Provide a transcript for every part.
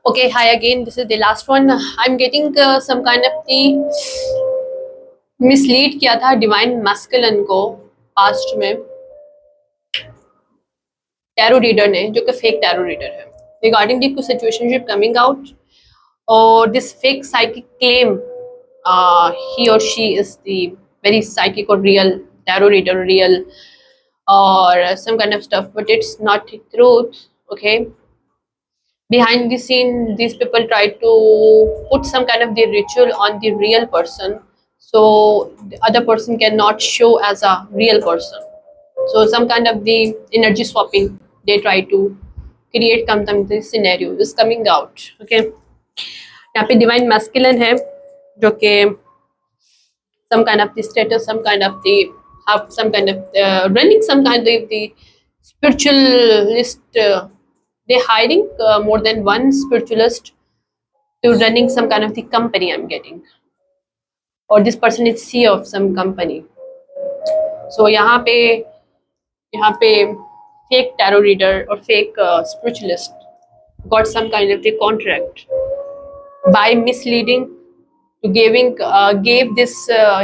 Okay, hi again. This is the last one. I'm getting some kind of the mislead किया था divine masculine को past में tarot reader ने जो कि फेक टैरो रीडर है रिगार्डिंग दी कुछ सिचुएशनशिप कमिंग आउट और this fake psychic claim he or she is the very psychic or real tarot reader real or some kind of stuff, but it's not the truth. Okay, behind the scene these people try to put some kind of the ritual on the real person, so the other person cannot show as a real person. So some kind of the energy swapping they try to create come the scenario is coming out. Okay, यहाँ पे divine masculine है जो कि some kind of the status, some kind of the have some kind of running some kind of the spiritualist. They hiring more than one spiritualist to running some kind of the company. I'm getting, or this person is CEO of some company. So यहाँ पे fake tarot reader or fake spiritualist got some kind of the contract by misleading to gave this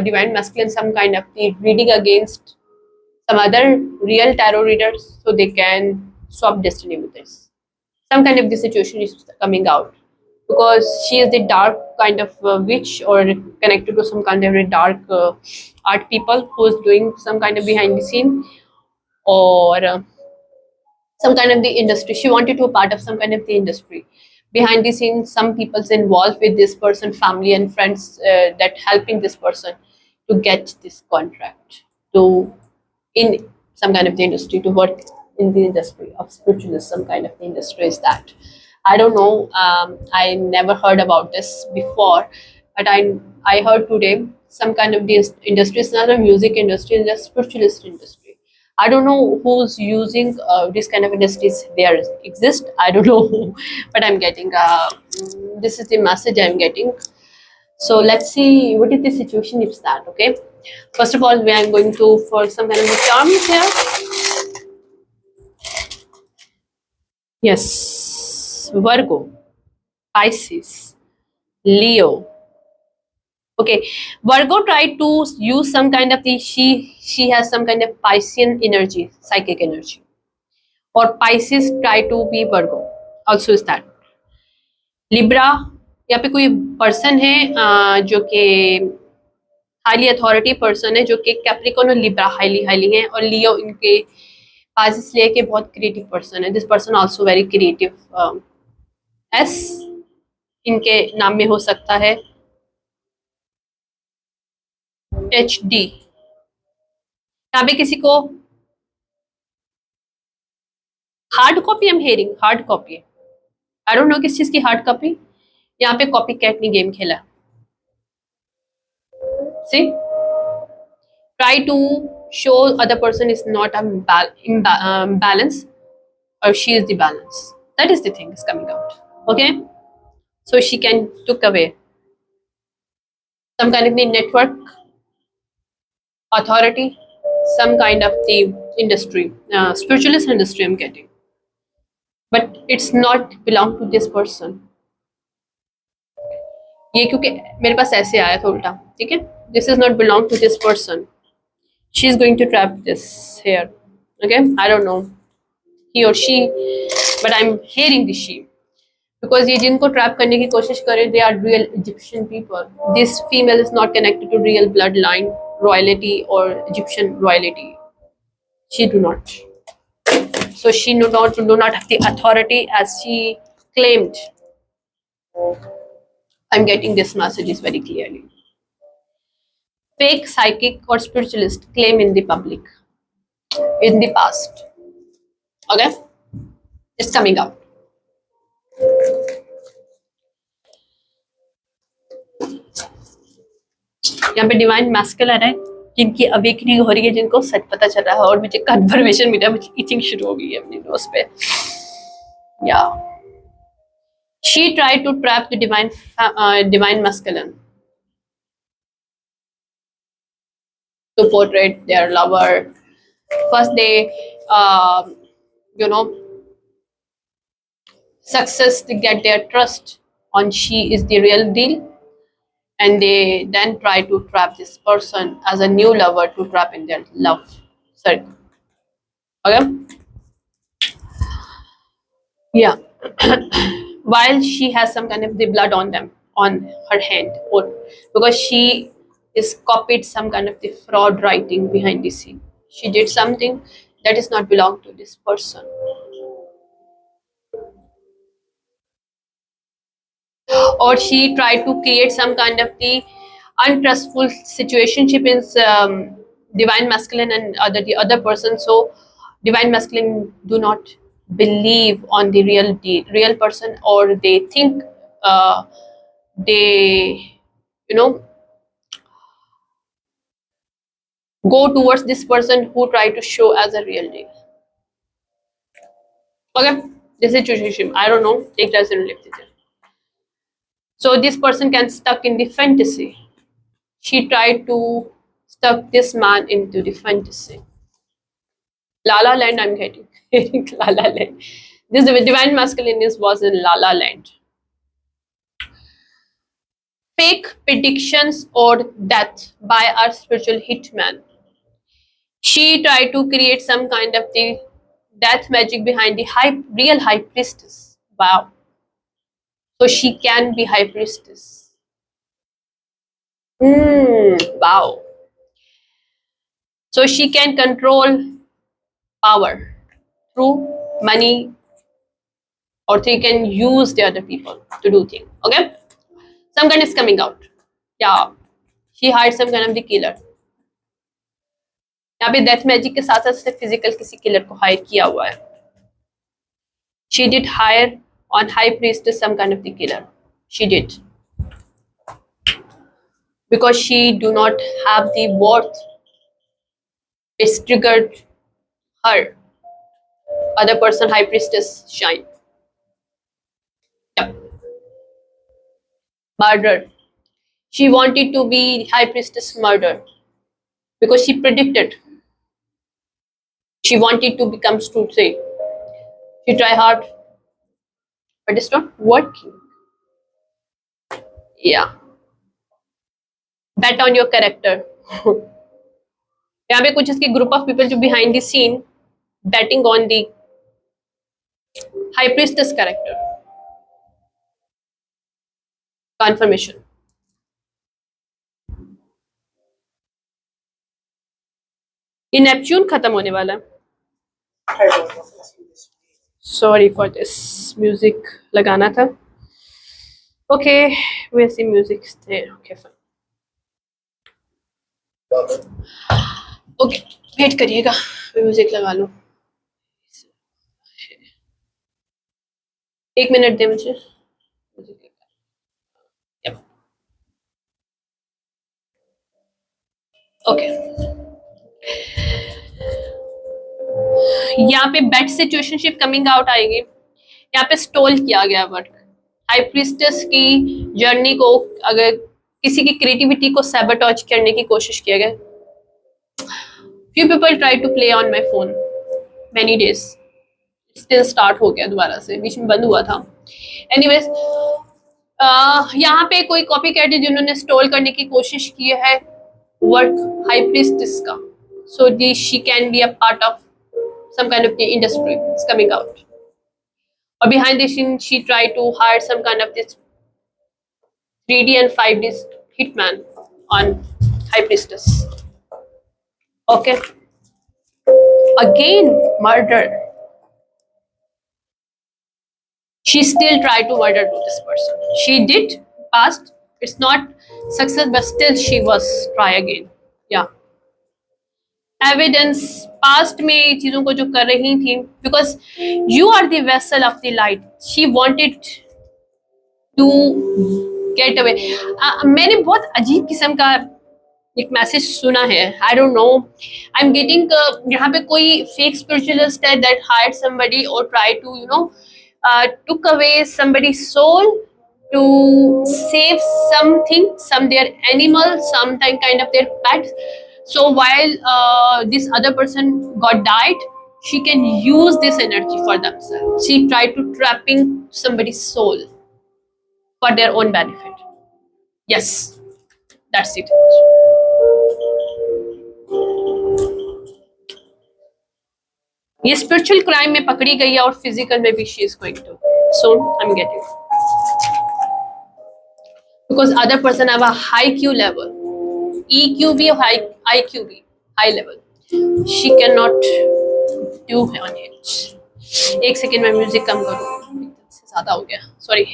divine masculine some kind of the reading against some other real tarot readers so they can swap destiny with this. Some kind of the situation is coming out because she is the dark kind of witch or connected to some kind of a dark art people who is doing some kind of behind the scene or some kind of the industry. She wanted to be part of some kind of the industry. Behind the scenes, some people's involved with this person, family and friends that helping this person to get this contract to in some kind of the industry to work in the industry of spiritualism. Some kind of the industry is that. I don't know. I never heard about this before, but I heard today some kind of this industry. It's not a music industry; it's a spiritualist industry. I don't know who's using this kind of industries there exist. I don't know, but I'm getting this is the message I'm getting. So let's see what is the situation if that. Okay, first of all, we are going to for some kind of charms here. Yes, Virgo, Pisces, Leo. Okay, Virgo tried to use some kind of the she has some kind of Piscean energy, psychic energy. Or Pisces try to be Virgo. Also is that. Libra यहाँ पे कोई person है जो कि highly authority person है जो कि Capricorn और लिब्रा हाईली हाईली है और लियो इनके पास इसलिए कि बहुत क्रिएटिव पर्सन है. This person also very creative. S इनके नाम में हो सकता है. HD यहाँ पे किसी को hard copy am hearing hard copy. I don't know किस चीज की हार्ड कॉपी. यहाँ पे कॉपी कैट ने गेम खेला. सी try to show other person is not a balance or she is the balance. That is the thing is coming out. Okay, so she can took away some kind of the network authority, some kind of the industry, spiritualist industry I'm getting, but it's not belong to this person. ये क्योंकि मेरे पास ऐसे आया था उल्टा. ठीक है, this is not belong to this person. She is going to trap this here. Okay, I don't know he or she, but I'm hearing the she because ये जिनको ट्रैप करने की कोशिश करे they are real Egyptian people. This female is not connected to real bloodline royalty or Egyptian royalty. She do not. So she do not have the authority as she claimed. I'm getting this messages very clearly. Fake psychic or spiritualist claim in the public in the past. Okay, it's coming out. यहाँ पे divine masculine है जिनकी awakening हो रही है, जिनको सच पता चल रहा है और मुझे कन्फर्मेशन मिला. मुझे इचिंग शुरू हो गई है अपनी नोज पे. या she tried to trap the divine masculine to portray their lover. First they you know success to get their trust on she is the real deal, and they then try to trap this person as a new lover to trap in their love circle. Okay, yeah. While she has some kind of the blood on them on her hand, or because she is copied some kind of the fraud writing behind the scene, she did something that is not belong to this person, or she tried to create some kind of the untrustful situationship in divine masculine and the other person. So divine masculine do not believe on the real person, or they think they you know go towards this person who try to show as a real deal. Okay, this is situation. I don't know. It doesn't live with it. So this person can stuck in the fantasy. She tried to stuck this man into the fantasy. La La Land, I'm getting. La La Land. This divine masculine was in La La Land. Fake predictions or death by our spiritual hitman. She tried to create some kind of the death magic behind the real high priestess. Wow. So she can be high priestess. Wow. So she can control power through money, or they can use the other people to do things. Okay? Some gun is coming out. Yeah. She hired some kind of the killer. यहाँ पे death magic के साथ साथ उसने physical किसी killer को higher किया हुआ है. She did hire on high priestess some kind of the killer. She did. Because she do not have the worth. It's triggered her. Other person, high priestess, shine. Yeah. Murder. She wanted to be high priestess murder. Because she predicted. She wanted to become truthful. She tried hard. But it's not working. Yeah. Bet on your character. यहाँ पे कुछ इसके group of people जो behind the scene betting on the high priestess character. Confirmation. ये Neptune खत्म होने वाला है. Sorry for this. Music लगाना था. Okay, where's the music? There. Okay, fine. Okay, wait करिएगा. म्यूजिक लगा लो. 1 मिनट दे मुझे. ओके. यहाँ पे बेट सिचुएशनशिप कमिंग आउट आएगी. यहाँ पे स्टॉल किया गया वर्क. हाई प्रीस्टेस की जर्नी को अगर किसी की क्रिएटिविटी को सैबोटेज करने की कोशिश किया गया. Few people try to play on my phone many days. Still start हो गया दोबारा से, बीच में बंद हुआ था. एनीवेज, यहाँ पे कोई कॉपी कैट है जिन्होंने स्टॉल करने की कोशिश की है वर्क हाई प्रीस्टेस का. So she can be a part of some kind of the industry. It's coming out. Or behind the scene, she tried to hire some kind of this 3D and 5D hitman on High Priestess. Okay. Again, murder. She still tried to murder to this person. She did past. It's not success, but still she was try again. Yeah. Evidence past में ये चीजों को जो कर रही थी, because you are the vessel of the light. She wanted to get away. मैंने बहुत अजीब किस्म का एक मैसेज सुना है. I don't know. I am getting यहाँ पे कोई फेक स्पिरिचुअलिस्ट है दैट हायर्ड समबडी और try to took away somebody soul to save something, some their animal, some kind of their pet. So while this other person got died, she can use this energy for themselves. She tried to trapping somebody's soul for their own benefit. Yes, that's it. ये spiritual crime में पकड़ी गई है और physical में भी she is going to soon. I'm getting, because other person have a high Q level, EQ भी high, IQ भी high level. She cannot do on it. एक सेकेंड में म्यूजिक कम करूँ, ज्यादा हो गया, सॉरी.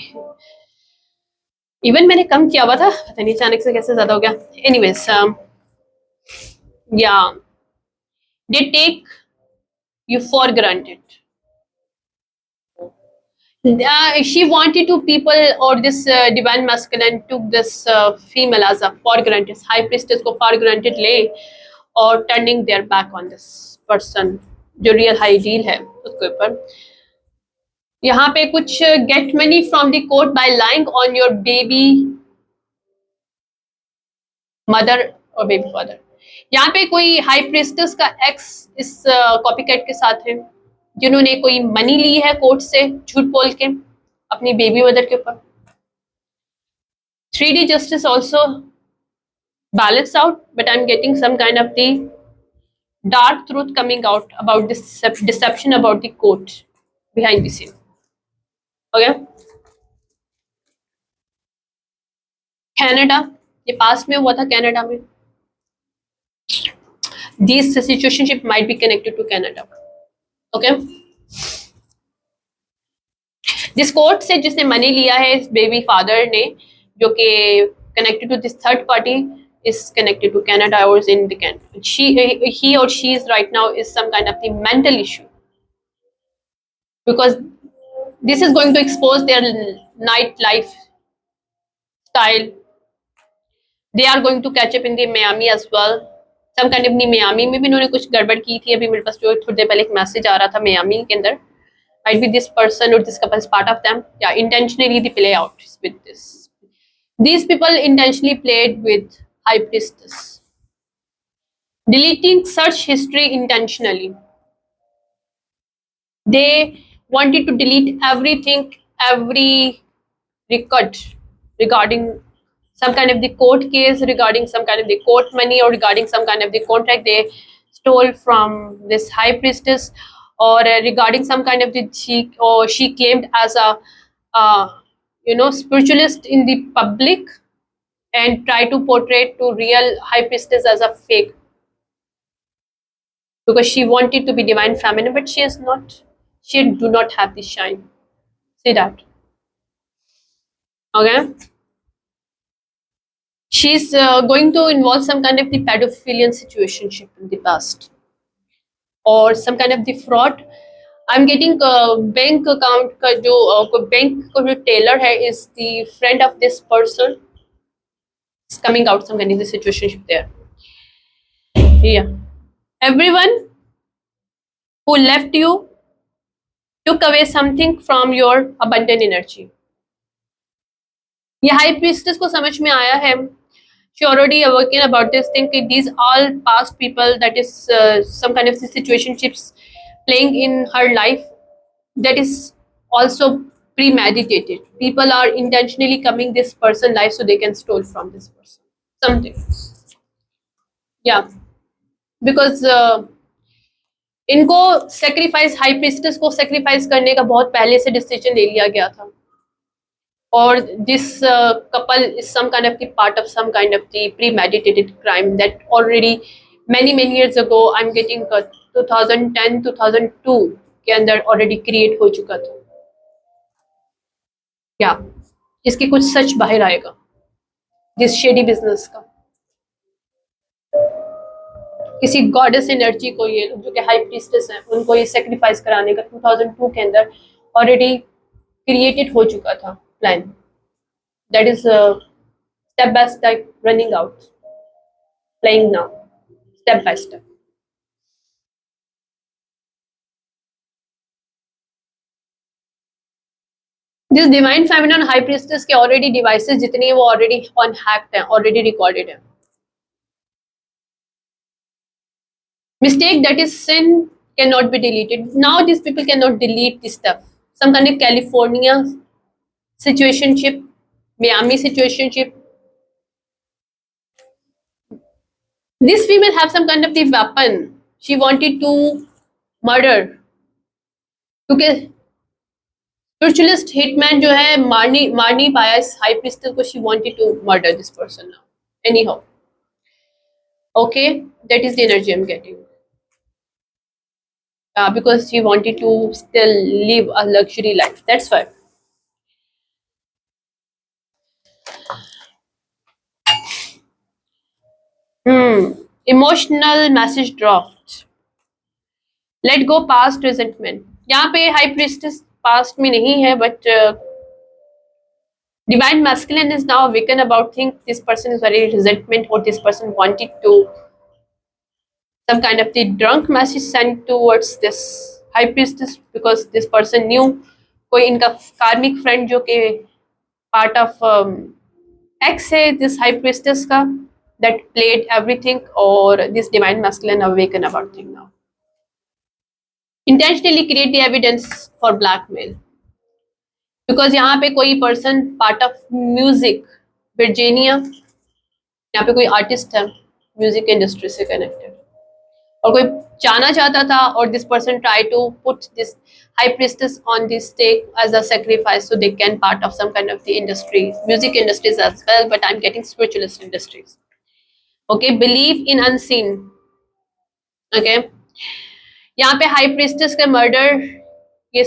इवन मैंने कम किया हुआ था, पता नहीं अचानक से कैसे ज्यादा हो गया. एनीवेज, या they take you for granted. She wanted to people, or this divine masculine took this female as a for granted, high priestess को for granted ले और turning their back on this person जो real high deal है उसके ऊपर. यहाँ पे कुछ get money from the court by lying on your baby mother और baby father. यहाँ पे कोई हाई प्रिस्टेस का एक्स इस कॉपीकैट के साथ है जिन्होंने कोई मनी ली है कोर्ट से झूठ बोल के अपनी बेबी मदर के ऊपर. 3D justice also balance out, but I'm getting some kind of the dark truth coming out about this deception about the court behind the scene. Okay, Canada, ये past में हुआ था कनाडा में. This situationship might be connected to Canada. Okay. This court से जिसने money लिया है इस बेबी फादर ने, जो कि connected to this third party is connected to Canada or is in the Canada. He or she is right now is some kind of the mental issue, because this is going to expose their nightlife style. They are going to catch up in the Miami as well. Some kind अपनी Miami में भी इन्होंने कुछ गड़बड़ की थी. अभी मेरे पास जो थोड़ी देर पहले एक मैसेज आ रहा था मियामी के अंदर. might be this person or this couple is part of them. Yeah, intentionally they play out with this. These people intentionally played with high priestess, deleting search history intentionally. They wanted to delete everything, every record regarding some kind of the court case, regarding some kind of the court money, or regarding some kind of the contract they stole from this high priestess, or regarding some kind of the she claimed as a spiritualist in the public and try to portray to real high priestess as a fake, because she wanted to be divine feminine, but she is not. She do not have the shine. See that? Okay. She's going to involve some kind of the pedophilian situationship in the past, or some kind of the fraud. I'm getting bank account का जो bank का जो teller है is the friend of this person. It's coming out some kind of the situationship there. Yeah, everyone who left you took away something from your abundant energy. ये high priestess को समझ में आया है. She already working about this thing. These all past people, that is some kind of situationships playing in her life, that is also premeditated. People are intentionally coming this person life so they can steal from this person something. Yeah, because इनको sacrifice, high priestess को sacrifice करने का बहुत पहले से decision ले लिया गया था. Or this couple is some kind of the part of some kind of the premeditated crime that already many years ago, I'm getting 2010 2002 के अंदर already create हो चुका था. Yeah, इसकी कुछ सच बाहर आएगा this shady business का. किसी गॉडेस एनर्जी को ये जो कि हाई प्रीस्टेस हैं उनको ये सेक्रीफाइस कराने का 2002 के अंदर ऑलरेडी क्रिएटेड हो चुका था plan. That is step by step running out, playing now, step by step. This divine feminine high priestess के already devices जितने हैं वो already on hacked हैं, already recorded हैं. Mistake that is sin cannot be deleted. Now these people cannot delete this stuff. Some kind of California situationship, Miami situationship. This female have some kind of the weapon. She wanted to murder. क्योंकि spiritualist hitman जो है मार नहीं पाया इस high priestess को. She wanted to murder this person now. Anyhow, okay, that is the energy I'm getting. Because she wanted to still live a luxury life. That's why. Emotional message dropped. Let go past resentment. यहाँ पे high priestess past में नहीं है, but divine masculine is now awakened about things. This person is very resentment, or this person wanted to some kind of the drunk message sent towards this high priestess, because this person knew कोई इनका karmic friend जो कि part of X है this high priestess का, that played everything, or this divine masculine awaken about thing now. Intentionally create the evidence for blackmail, because यहाँ पे कोई person part of music, Virginia, यहाँ पे कोई artist है music industry से connected, और कोई जाना चाहता था, और this person try to put this high priestess on this stake as a sacrifice so they can part of some kind of the industry, music industries as well, but I'm getting spiritualist industries. Okay, believe in unseen. Okay, यहाँ पे high priestess का murder, ये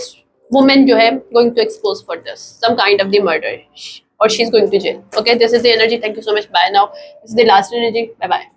women जो है going to expose for this some kind of the murder, और she is going to jail. Okay, this is the energy. Thank you so much. Bye now. This is the last energy. Bye bye.